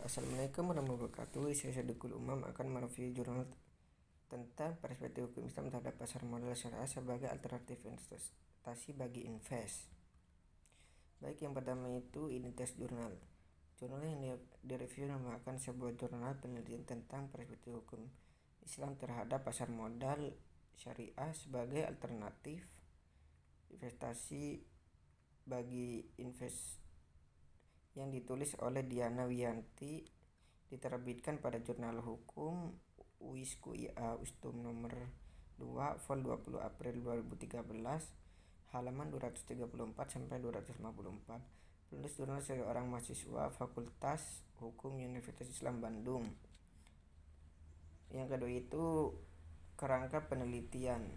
Assalamualaikum warahmatullahi wabarakatuh. Saya Sadikul Umam akan mereview jurnal tentang perspektif hukum Islam terhadap pasar modal syariah sebagai alternatif investasi bagi invest. Baik, yang pertama itu identitas jurnal. Jurnal yang direview merupakan sebuah jurnal penelitian tentang perspektif hukum Islam terhadap pasar modal syariah sebagai alternatif investasi bagi invest, yang ditulis oleh Diana Wiyanti, diterbitkan pada Jurnal Hukum UISKUIA Ustum nomor 2 vol 20 April 2013 halaman 234 sampai 254. Penulis jurnal seorang mahasiswa Fakultas Hukum Universitas Islam Bandung. Yang kedua itu kerangka penelitian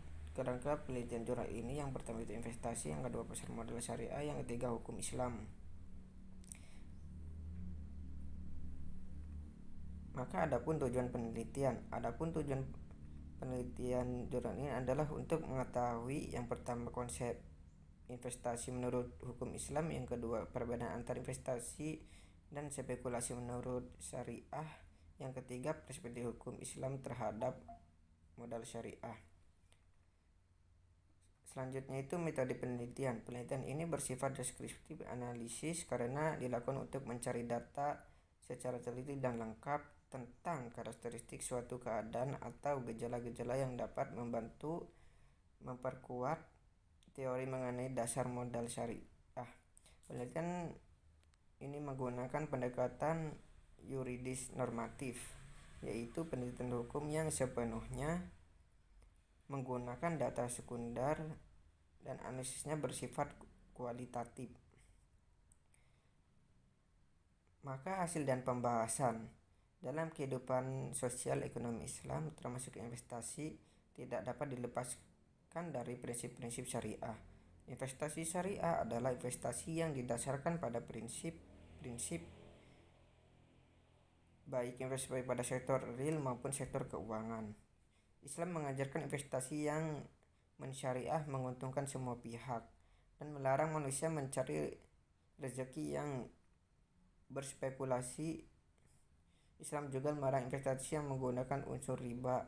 jurnal ini. Yang pertama itu investasi, yang kedua pasar modal syariah, yang ketiga hukum Islam. Maka adapun tujuan penelitian jurnal ini adalah untuk mengetahui yang pertama konsep investasi menurut hukum Islam, yang kedua perbedaan antara investasi dan spekulasi menurut syariah, yang ketiga perspektif hukum Islam terhadap modal syariah. Selanjutnya itu metode penelitian. Penelitian ini bersifat deskriptif analisis karena dilakukan untuk mencari data secara teliti dan lengkap tentang karakteristik suatu keadaan atau gejala-gejala yang dapat membantu memperkuat teori mengenai dasar modal syariah. Penelitian ini menggunakan pendekatan yuridis normatif, yaitu penelitian hukum yang sepenuhnya menggunakan data sekunder dan analisisnya bersifat kualitatif. Maka hasil dan pembahasan dalam kehidupan sosial ekonomi Islam termasuk investasi tidak dapat dilepaskan dari prinsip-prinsip syariah. Investasi syariah adalah investasi yang didasarkan pada prinsip-prinsip baik investasi pada sektor real maupun sektor keuangan. Islam mengajarkan investasi yang mensyariah menguntungkan semua pihak dan melarang manusia mencari rezeki yang berspekulasi. Islam juga melarang investasi yang menggunakan unsur riba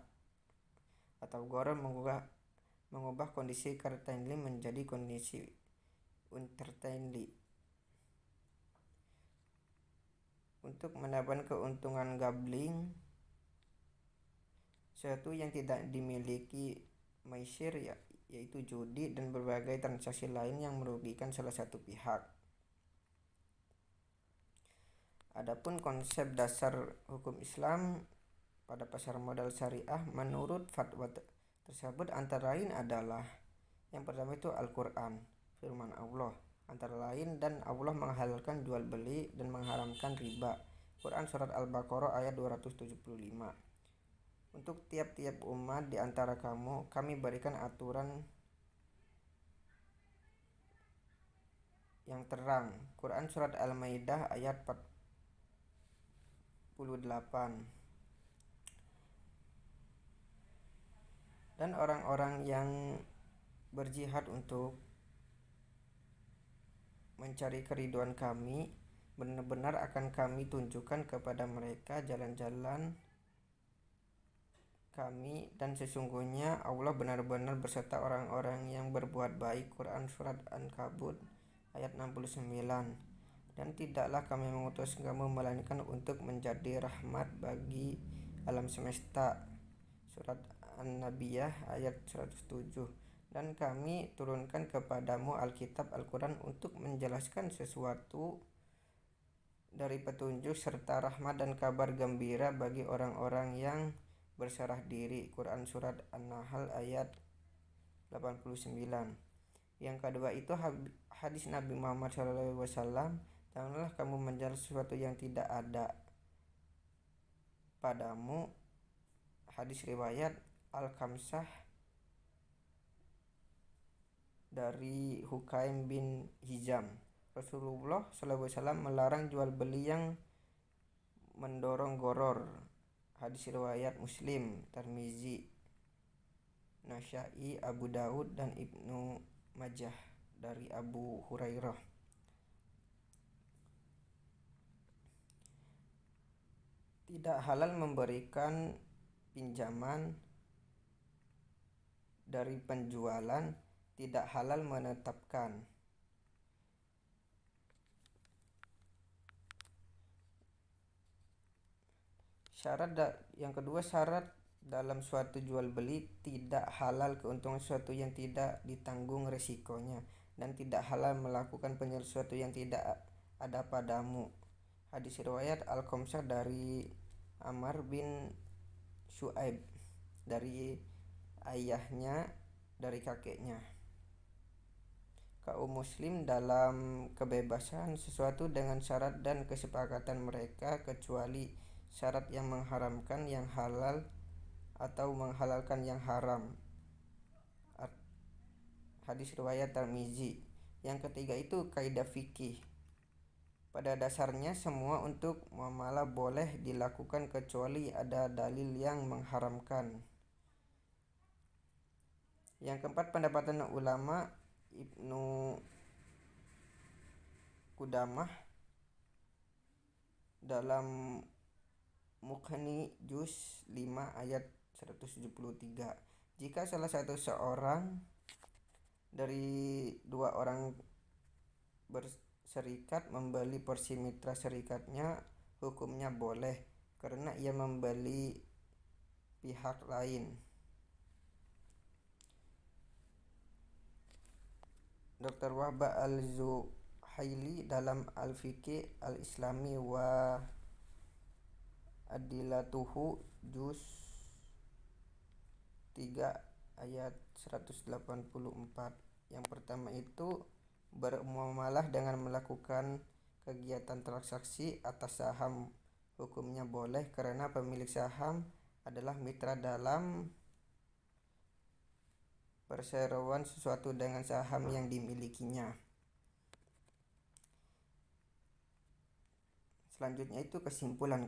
atau gharar, mengubah kondisi certainly menjadi kondisi uncertainty untuk mendapatkan keuntungan gambling, sesuatu yang tidak dimiliki maisir, yaitu judi dan berbagai transaksi lain yang merugikan salah satu pihak. Adapun konsep dasar hukum Islam pada pasar modal syariah menurut fatwa tersebut antara lain adalah yang pertama itu Al-Quran, firman Allah antara lain, dan Allah menghalalkan jual beli dan mengharamkan riba. Quran surat Al-Baqarah ayat 275. Untuk tiap-tiap umat di antara kamu kami berikan aturan yang terang. Quran surat Al-Maidah ayat 48. Dan orang-orang yang berjihad untuk mencari keriduan kami, benar-benar akan kami tunjukkan kepada mereka jalan-jalan kami, dan sesungguhnya Allah benar-benar berserta orang-orang yang berbuat baik. Quran surat An-Kabut ayat 69. Dan tidaklah kami mengutus kamu melainkan untuk menjadi rahmat bagi alam semesta. Surat An-Nabiyah ayat 107. Dan kami turunkan kepadamu Alkitab Al-Quran untuk menjelaskan sesuatu dari petunjuk serta rahmat dan kabar gembira bagi orang-orang yang berserah diri. Quran surat An-Nahl ayat 89. Yang kedua itu hadis Nabi Muhammad SAW, janganlah kamu menjual sesuatu yang tidak ada padamu. Hadis riwayat Al-Khamsah dari Hukaim bin Hizam. Rasulullah SAW melarang jual beli yang mendorong gharar. Hadis riwayat Muslim, Tirmizi, Nasa'i, Abu Daud, dan Ibnu Majah dari Abu Hurairah. Tidak halal memberikan pinjaman dari penjualan. Tidak halal menetapkan. Yang kedua, syarat dalam suatu jual beli tidak halal keuntungan sesuatu yang tidak ditanggung resikonya, dan tidak halal melakukan penjualan sesuatu yang tidak ada padamu. Hadis riwayat Al-Khamsah dari Amr bin Syuaib, dari ayahnya, dari kakeknya. Kaum muslim dalam kebebasan sesuatu dengan syarat dan kesepakatan mereka, kecuali syarat yang mengharamkan yang halal atau menghalalkan yang haram. Hadis riwayat Tirmizi. Yang ketiga itu kaidah fikih. Pada dasarnya semua untuk muamalah boleh dilakukan kecuali ada dalil yang mengharamkan. Yang keempat, pendapatan ulama. Ibnu Qudamah dalam Mughni juz 5 ayat 173. Jika salah satu seorang dari dua orang berserikat membeli porsi mitra serikatnya, hukumnya boleh karena ia membeli pihak lain. Dr. Wahbah Al-Zuhaili dalam Al-Fiqh Al-Islami wa Adilatuhu juz 3 ayat 184. Yang pertama itu bermuamalah dengan melakukan kegiatan transaksi atas saham, hukumnya boleh karena pemilik saham adalah mitra dalam perseroan sesuatu dengan saham yang dimilikinya. Selanjutnya itu kesimpulan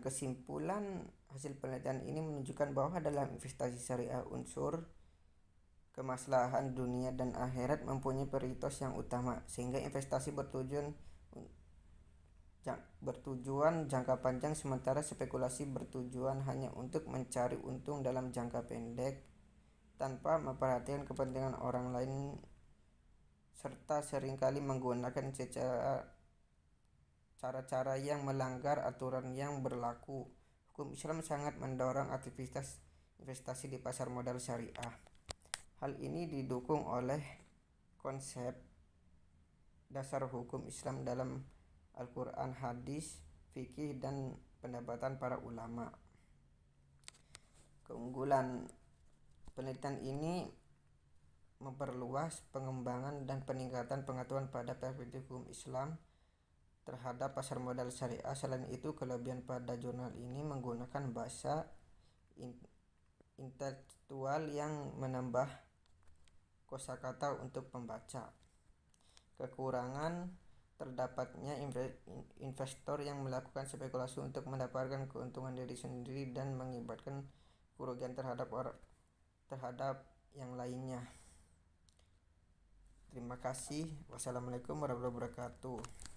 hasil penelitian ini menunjukkan bahwa dalam investasi syariah unsur kemaslahan dunia dan akhirat mempunyai prioritas yang utama, sehingga investasi bertujuan jangka panjang, sementara spekulasi bertujuan hanya untuk mencari untung dalam jangka pendek tanpa memperhatikan kepentingan orang lain, serta seringkali menggunakan cara-cara yang melanggar aturan yang berlaku. Hukum Islam sangat mendorong aktivitas investasi di pasar modal syariah. Hal ini didukung oleh konsep dasar hukum Islam dalam Al-Quran, hadis, fikih, dan pendapatan para ulama. Keunggulan penelitian ini memperluas pengembangan dan peningkatan pengetahuan pada perspektif hukum Islam terhadap pasar modal syariah. Selain itu, kelebihan pada jurnal ini menggunakan bahasa intelektual yang menambah kosakata untuk pembaca. Kekurangan terdapatnya investor yang melakukan spekulasi untuk mendapatkan keuntungan diri sendiri dan mengakibatkan kerugian terhadap yang lainnya. Terima kasih. Wassalamualaikum warahmatullahi wabarakatuh.